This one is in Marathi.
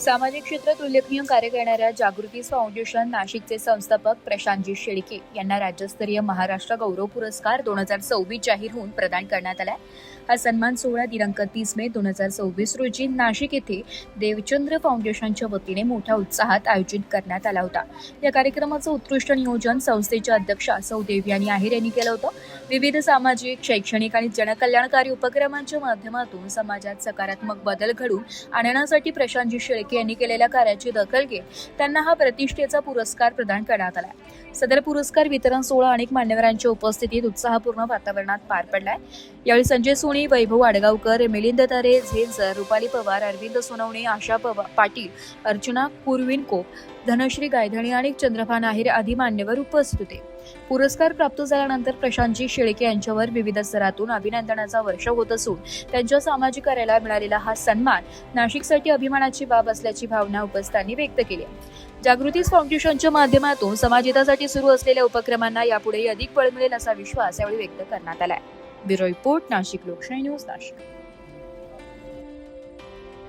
सामाजिक क्षेत्रात उल्लेखनीय कार्य करणाऱ्या जागृती फाउंडेशन नाशिकचे संस्थापक प्रशांतजी शेळके यांना राज्यस्तरीय महाराष्ट्र गौरव पुरस्कार 2024 जाहीर होऊन प्रदान करण्यात आला. हा सन्मान सोहळा दिनांक 30 मे 2024 रोजी नाशिक येथे देवचंद्र फाउंडेशनच्या वतीने मोठ्या उत्साहात आयोजित करण्यात आला होता. या कार्यक्रमाचं उत्कृष्ट नियोजन संस्थेच्या अध्यक्षा सौ देवयानी आहेर यांनी केलं होतं. विविध सामाजिक, शैक्षणिक आणि जनकल्याणकारी उपक्रमांच्या माध्यमातून समाजात सकारात्मक बदल घडवून आणण्यासाठी प्रशांतजी शेळके यांनी केलेल्या कार्याची दखल घेत त्यांना हा प्रतिष्ठेचा पुरस्कार प्रदान करण्यात आला. सदर पुरस्कार वितरण सोहळा अनेक मान्यवरांच्या उपस्थितीत उत्साहपूर्ण वातावरणात पार पडलाय. यावेळी संजय सोनी, वैभव आडगावकर, मिलिंद तारे, झेंसर, रुपाली पवार, अरविंद सोनवणे, आशा पाटील, अर्चना कुरविनको, धनश्री गायधणी आणि चंद्रभान आहेर आदी मान्यवर उपस्थित होते. पुरस्कार प्राप्त झाल्यानंतर प्रशांतजी शेळके यांच्यावर विविध स्तरातून अभिनंदनाचा वर्षाव होत असून त्यांच्या सामाजिक कार्याला मिळालेला हा सन्मान नाशिकसाठी अभिमानाची बाब असल्याची भावना उपस्थितांनी व्यक्त केली. जागृती फाउंडेशनच्या माध्यमातून समाजहितासाठी सुरू असलेल्या उपक्रमांना यापुढेही अधिक बळ मिळेल असा विश्वास यावेळी व्यक्त करण्यात आला. ब्युरो रिपोर्ट, नाशिक लोकशाही न्यूज, नाशिक.